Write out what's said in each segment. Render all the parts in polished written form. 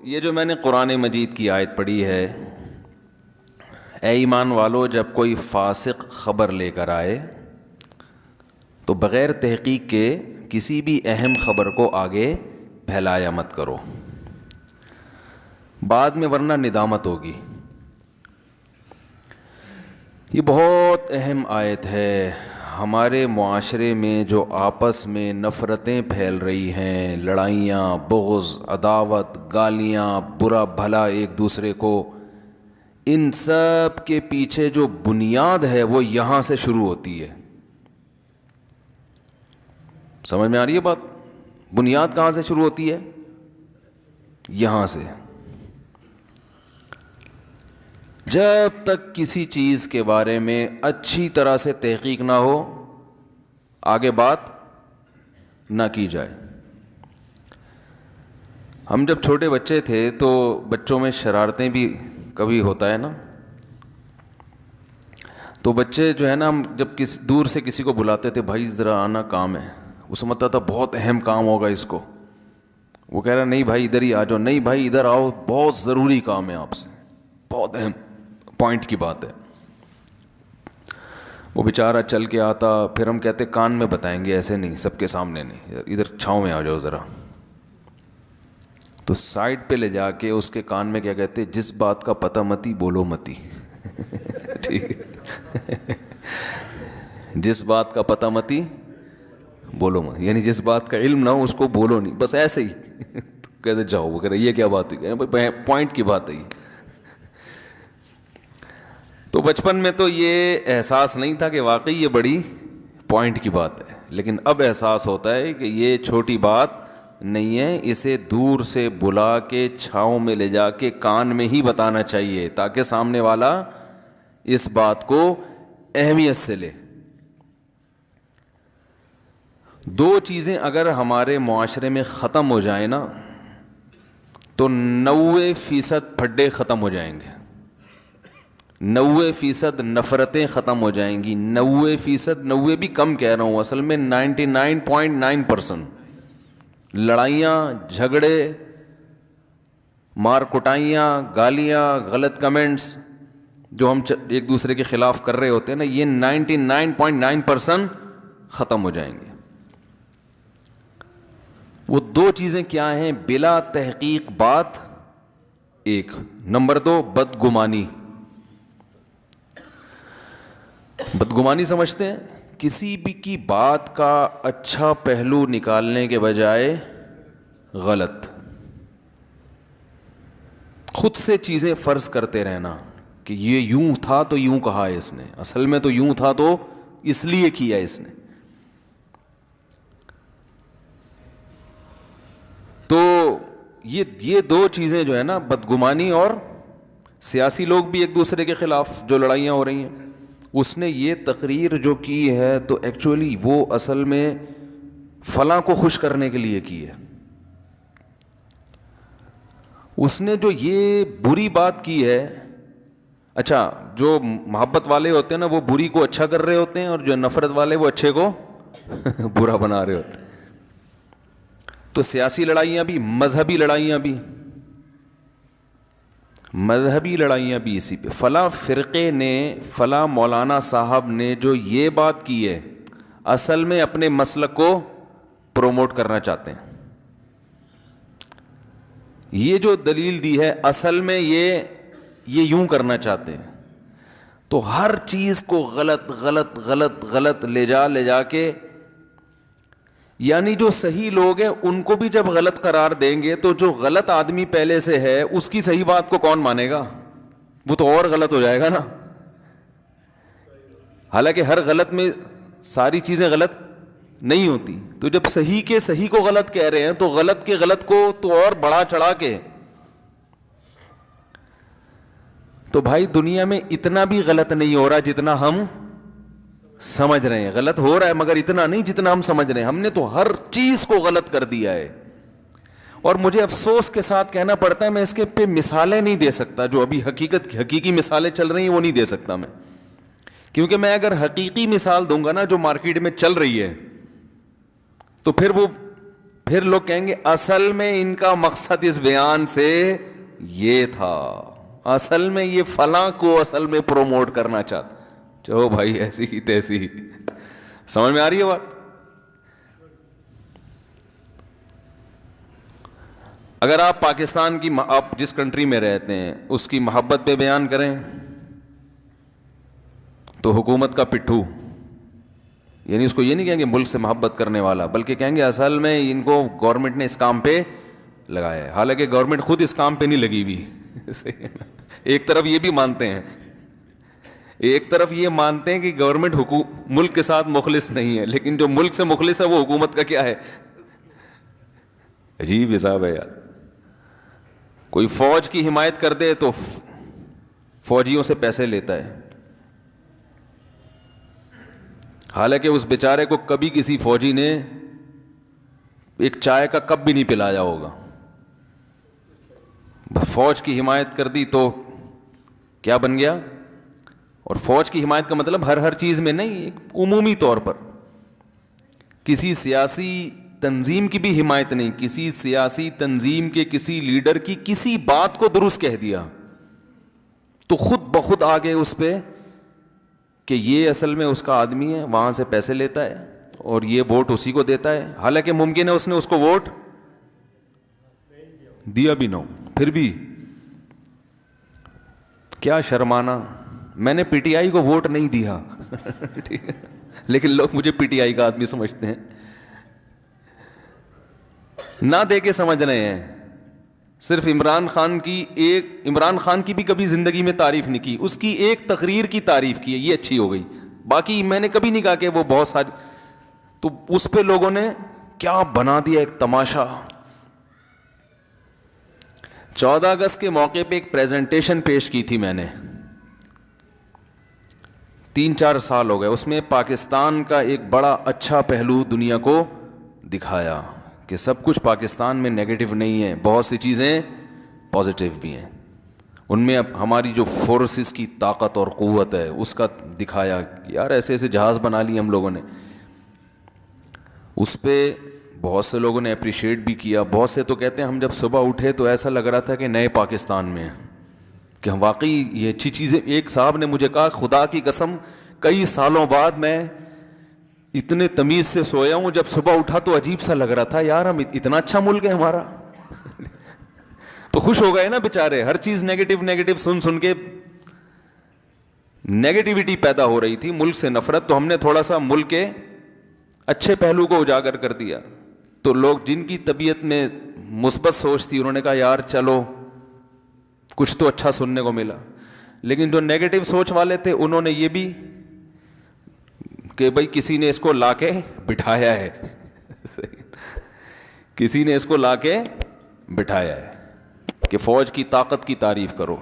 یہ جو میں نے قرآن مجید کی آیت پڑھی ہے، اے ایمان والو جب کوئی فاسق خبر لے کر آئے تو بغیر تحقیق کے کسی بھی اہم خبر کو آگے پھیلایا مت کرو، بعد میں ورنہ ندامت ہوگی۔ یہ بہت اہم آیت ہے۔ ہمارے معاشرے میں جو آپس میں نفرتیں پھیل رہی ہیں، لڑائیاں، بغض، عداوت، گالیاں، برا بھلا ایک دوسرے کو، ان سب کے پیچھے جو بنیاد ہے وہ یہاں سے شروع ہوتی ہے۔ سمجھ میں آ رہی ہے بات؟ بنیاد کہاں سے شروع ہوتی ہے؟ یہاں سے۔ جب تک کسی چیز کے بارے میں اچھی طرح سے تحقیق نہ ہو، آگے بات نہ کی جائے۔ ہم جب چھوٹے بچے تھے تو بچوں میں شرارتیں بھی کبھی ہوتا ہے نا، تو بچے جو ہے نا، ہم جب دور سے کسی کو بلاتے تھے، بھائی ذرا آنا کام ہے، وہ سمجھتا تھا بہت اہم کام ہوگا اس کو، وہ کہہ رہا نہیں بھائی ادھر ہی آ جاؤ، نہیں بھائی ادھر آؤ، بہت ضروری کام ہے آپ سے، بہت اہم پوائنٹ کی بات ہے۔ وہ بیچارہ چل کے آتا، پھر ہم کہتے کان میں بتائیں گے، ایسے نہیں، سب کے سامنے نہیں، ادھر چھاؤں میں آ جاؤ ذرا، تو سائڈ پہ لے جا کے اس کے کان میں کیا کہتے، جس بات کا پتہ متی بولو متی ٹھیک ہے، جس بات کا پتہ متی بولو مت، یعنی جس بات کا علم نہ ہو اس کو بولو نہیں، بس ایسے ہی کہتے جاؤ، وہ کہہ رہے یہ کیا بات ہوئی، پوائنٹ کی بات ہے یہ۔ تو بچپن میں تو یہ احساس نہیں تھا کہ واقعی یہ بڑی پوائنٹ کی بات ہے، لیکن اب احساس ہوتا ہے کہ یہ چھوٹی بات نہیں ہے، اسے دور سے بلا کے چھاؤں میں لے جا کے کان میں ہی بتانا چاہیے تاکہ سامنے والا اس بات کو اہمیت سے لے۔ دو چیزیں اگر ہمارے معاشرے میں ختم ہو جائیں نا تو 90% پھڈے ختم ہو جائیں گے، 90% نفرتیں ختم ہو جائیں گی، 90%، 90 بھی کم کہہ رہا ہوں، اصل میں 99.9% لڑائیاں، جھگڑے، مار کٹائیاں، گالیاں، غلط کمنٹس جو ہم ایک دوسرے کے خلاف کر رہے ہوتے ہیں نا، یہ 99.9% ختم ہو جائیں گے۔ وہ دو چیزیں کیا ہیں؟ بلا تحقیق بات، ایک، نمبر 2 بدگمانی۔ بدگمانی سمجھتے ہیں؟ کسی بھی کی بات کا اچھا پہلو نکالنے کے بجائے غلط، خود سے چیزیں فرض کرتے رہنا کہ یہ یوں تھا تو یوں کہا ہے اس نے، اصل میں تو یوں تھا تو اس لیے کیا اس نے۔ تو یہ دو چیزیں جو ہے نا، بدگمانی، اور سیاسی لوگ بھی ایک دوسرے کے خلاف جو لڑائیاں ہو رہی ہیں، اس نے یہ تقریر جو کی ہے تو ایکچولی وہ اصل میں فلاں کو خوش کرنے کے لیے کی ہے، اس نے جو یہ بری بات کی ہے۔ اچھا، جو محبت والے ہوتے ہیں نا وہ بری کو اچھا کر رہے ہوتے ہیں، اور جو نفرت والے وہ اچھے کو برا بنا رہے ہوتے ہیں۔ تو سیاسی لڑائیاں بھی، مذہبی لڑائیاں بھی، مذہبی لڑائیاں بھی اسی پہ، فلاں فرقے نے، فلاں مولانا صاحب نے جو یہ بات کی ہے، اصل میں اپنے مسلک کو پروموٹ کرنا چاہتے ہیں، یہ جو دلیل دی ہے اصل میں یہ یوں کرنا چاہتے ہیں۔ تو ہر چیز کو غلط غلط غلط غلط لے جا کے، یعنی جو صحیح لوگ ہیں ان کو بھی جب غلط قرار دیں گے تو جو غلط آدمی پہلے سے ہے اس کی صحیح بات کو کون مانے گا؟ وہ تو اور غلط ہو جائے گا نا۔ حالانکہ ہر غلط میں ساری چیزیں غلط نہیں ہوتی، تو جب صحیح کے صحیح کو غلط کہہ رہے ہیں تو غلط کے غلط کو تو اور بڑا چڑھا کے، تو بھائی دنیا میں اتنا بھی غلط نہیں ہو رہا جتنا ہم سمجھ رہے ہیں، غلط ہو رہا ہے مگر اتنا نہیں جتنا ہم سمجھ رہے ہیں، ہم نے تو ہر چیز کو غلط کر دیا ہے۔ اور مجھے افسوس کے ساتھ کہنا پڑتا ہے، میں اس کے پہ مثالیں نہیں دے سکتا، جو ابھی حقیقی مثالیں چل رہی ہیں وہ نہیں دے سکتا میں، کیونکہ میں اگر حقیقی مثال دوں گا نا جو مارکیٹ میں چل رہی ہے تو پھر وہ پھر لوگ کہیں گے اصل میں ان کا مقصد اس بیان سے یہ تھا، اصل میں یہ فلاں کو اصل میں پروموٹ کرنا چاہتا. چلو بھائی ایسی ہی تیسی ہی. سمجھ میں آ رہی ہے بات؟ اگر آپ پاکستان کی، آپ جس کنٹری میں رہتے ہیں اس کی محبت پہ بیان کریں تو حکومت کا پٹھو، یعنی اس کو یہ نہیں کہیں گے ملک سے محبت کرنے والا، بلکہ کہیں گے اصل میں ان کو گورنمنٹ نے اس کام پہ لگایا ہے، حالانکہ گورنمنٹ خود اس کام پہ نہیں لگی ہوئی. ایک طرف یہ بھی مانتے ہیں، ایک طرف یہ مانتے ہیں کہ گورنمنٹ ملک کے ساتھ مخلص نہیں ہے، لیکن جو ملک سے مخلص ہے وہ حکومت کا کیا ہے. عجیب حساب ہے یار. کوئی فوج کی حمایت کر دے تو فوجیوں سے پیسے لیتا ہے، حالانکہ اس بیچارے کو کبھی کسی فوجی نے ایک چائے کا کپ بھی نہیں پلایا ہوگا. فوج کی حمایت کر دی تو کیا بن گیا. اور فوج کی حمایت کا مطلب ہر چیز میں نہیں، ایک عمومی طور پر کسی سیاسی تنظیم کی بھی حمایت نہیں، کسی سیاسی تنظیم کے کسی لیڈر کی کسی بات کو درست کہہ دیا تو خود بخود آگے اس پہ کہ یہ اصل میں اس کا آدمی ہے، وہاں سے پیسے لیتا ہے اور یہ ووٹ اسی کو دیتا ہے، حالانکہ ممکن ہے اس نے اس کو ووٹ دیا بھی نہ ہو. پھر بھی کیا شرمانا، میں نے پی ٹی آئی کو ووٹ نہیں دیا لیکن لوگ مجھے پی ٹی آئی کا آدمی سمجھتے ہیں. نہ دے کے سمجھ رہے ہیں. صرف عمران خان کی بھی کبھی زندگی میں تعریف نہیں کی، اس کی ایک تقریر کی تعریف کی ہے، یہ اچھی ہو گئی. باقی میں نے کبھی نہیں کہا کہ وہ بہت ساری، تو اس پہ لوگوں نے کیا بنا دیا ایک تماشا. 14 اگست کے موقع پہ ایک پریزنٹیشن پیش کی تھی میں نے، 3-4 سال ہو گئے. اس میں پاکستان کا ایک بڑا اچھا پہلو دنیا کو دکھایا کہ سب کچھ پاکستان میں نیگیٹو نہیں ہے، بہت سی چیزیں پازیٹیو بھی ہیں. ان میں اب ہماری جو فورسز کی طاقت اور قوت ہے اس کا دکھایا. یار ایسے ایسے جہاز بنا لیے ہم لوگوں نے. اس پہ بہت سے لوگوں نے اپریشیٹ بھی کیا. بہت سے تو کہتے ہیں ہم جب صبح اٹھے تو ایسا لگ رہا تھا کہ نئے پاکستان میں ہیں، کہ ہم واقعی یہ اچھی چیزیں. ایک صاحب نے مجھے کہا خدا کی قسم کئی سالوں بعد میں اتنے تمیز سے سویا ہوں، جب صبح اٹھا تو عجیب سا لگ رہا تھا، یار ہم اتنا اچھا ملک ہے ہمارا. تو خوش ہو گئے نا بیچارے. ہر چیز نیگیٹو سن کے نیگیٹیوٹی پیدا ہو رہی تھی، ملک سے نفرت. تو ہم نے تھوڑا سا ملک کے اچھے پہلو کو اجاگر کر دیا. تو لوگ جن کی طبیعت میں مثبت سوچ تھی انہوں نے کہا یار چلو کچھ تو اچھا سننے کو ملا. لیکن جو نیگیٹو سوچ والے تھے انہوں نے یہ بھی کہ بھائی کسی نے اس کو لا کے بٹھایا ہے کسی نے اس کو لا کے بٹھایا ہے کہ فوج کی طاقت کی تعریف کرو.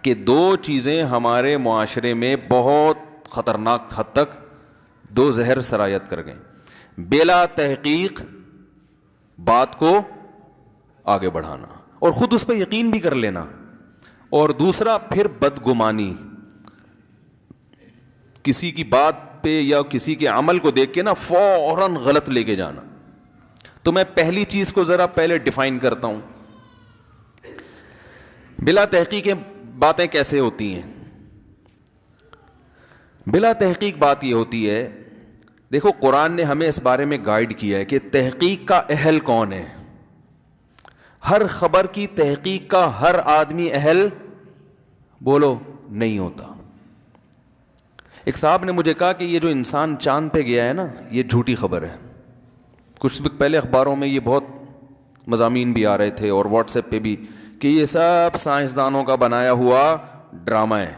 کہ 2 چیزیں ہمارے معاشرے میں بہت خطرناک حد تک 2 زہر سرایت کر گئے. بلا تحقیق بات کو آگے بڑھانا اور خود اس پہ یقین بھی کر لینا، اور دوسرا پھر بدگمانی، کسی کی بات پہ یا کسی کے عمل کو دیکھ کے نا فوراً غلط لے کے جانا. تو میں پہلی چیز کو ذرا پہلے ڈیفائن کرتا ہوں. بلا تحقیق باتیں کیسے ہوتی ہیں؟ بلا تحقیق بات یہ ہوتی ہے، دیکھو قرآن نے ہمیں اس بارے میں گائیڈ کیا ہے کہ تحقیق کا اہل کون ہے. ہر خبر کی تحقیق کا ہر آدمی اہل بولو نہیں ہوتا. ایک صاحب نے مجھے کہا کہ یہ جو انسان چاند پہ گیا ہے نا یہ جھوٹی خبر ہے. کچھ وقت پہلے اخباروں میں یہ بہت مضامین بھی آ رہے تھے اور واٹس ایپ پہ بھی کہ یہ سب سائنسدانوں کا بنایا ہوا ڈرامہ ہے.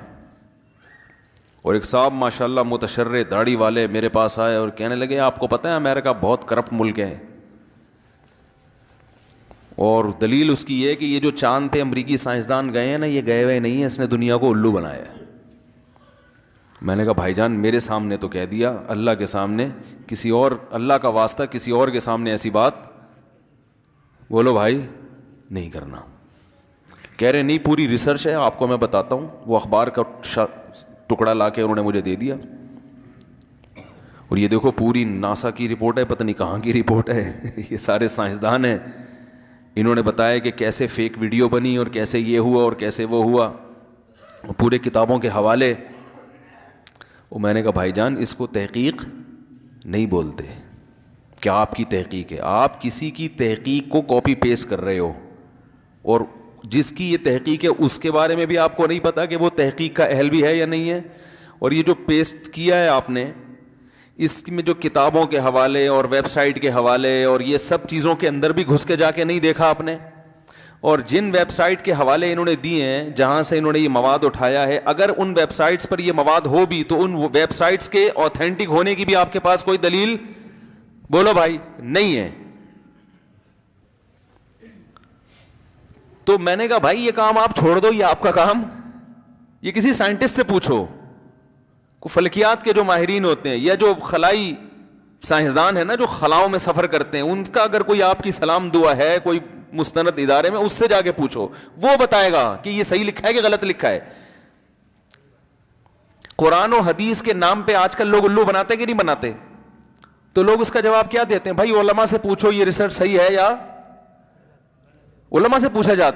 اور ایک صاحب ماشاءاللہ متشرع داڑھی والے میرے پاس آئے اور کہنے لگے آپ کو پتہ ہے امریکہ بہت کرپٹ ملک ہے، اور دلیل اس کی یہ کہ یہ جو چاند پہ امریکی سائنسدان گئے ہیں نا یہ گئے ہوئے نہیں ہیں، اس نے دنیا کو الو بنایا ہے. میں نے کہا بھائی جان میرے سامنے تو کہہ دیا، اللہ کے سامنے کسی اور، اللہ کا واسطہ کسی اور کے سامنے ایسی بات بولو بھائی نہیں کرنا. کہہ رہے نہیں پوری ریسرچ ہے، آپ کو میں بتاتا ہوں. وہ اخبار کا ٹکڑا لا کے انہوں نے مجھے دے دیا. اور یہ دیکھو پوری ناسا کی رپورٹ ہے, پتہ نہیں کہاں کی رپورٹ ہے, یہ سارے سائنسدان ہیں, انہوں نے بتایا کہ کیسے فیک ویڈیو بنی اور کیسے یہ ہوا اور کیسے وہ ہوا, پورے کتابوں کے حوالے. اور میں نے کہا بھائی جان اس کو تحقیق نہیں بولتے. کیا آپ کی تحقیق ہے؟ آپ کسی کی تحقیق کو کاپی پیسٹ کر رہے ہو, اور جس کی یہ تحقیق ہے اس کے بارے میں بھی آپ کو نہیں پتا کہ وہ تحقیق کا اہل بھی ہے یا نہیں ہے. اور یہ جو پیسٹ کیا ہے آپ نے, اس میں جو کتابوں کے حوالے اور ویب سائٹ کے حوالے اور یہ سب چیزوں کے اندر بھی گھس کے جا کے نہیں دیکھا آپ نے. اور جن ویب سائٹ کے حوالے انہوں نے دیے ہیں جہاں سے انہوں نے یہ مواد اٹھایا ہے, اگر ان ویب سائٹس پر یہ مواد ہو بھی تو ان ویب سائٹس کے اوتھینٹک ہونے کی بھی آپ کے پاس کوئی دلیل, بولو بھائی, نہیں ہے. تو میں نے کہا بھائی یہ کام آپ چھوڑ دو, یہ آپ کا کام, یہ کسی سائنٹسٹ سے پوچھو. فلکیات کے جو ماہرین ہوتے ہیں یا جو خلائی سائنسدان ہیں نا, جو خلاؤں میں سفر کرتے ہیں, ان کا اگر کوئی آپ کی سلام دعا ہے کوئی مستند ادارے میں, اس سے جا کے پوچھو, وہ بتائے گا کہ یہ صحیح لکھا ہے کہ غلط لکھا ہے. قرآن و حدیث کے نام پہ آج کل لوگ الو بناتے کہ نہیں بناتے؟ تو لوگ اس کا جواب کیا دیتے ہیں؟ بھائی علماء سے پوچھو یہ ریسرچ صحیح ہے یا, علماء سے پوچھا جاتا ہے.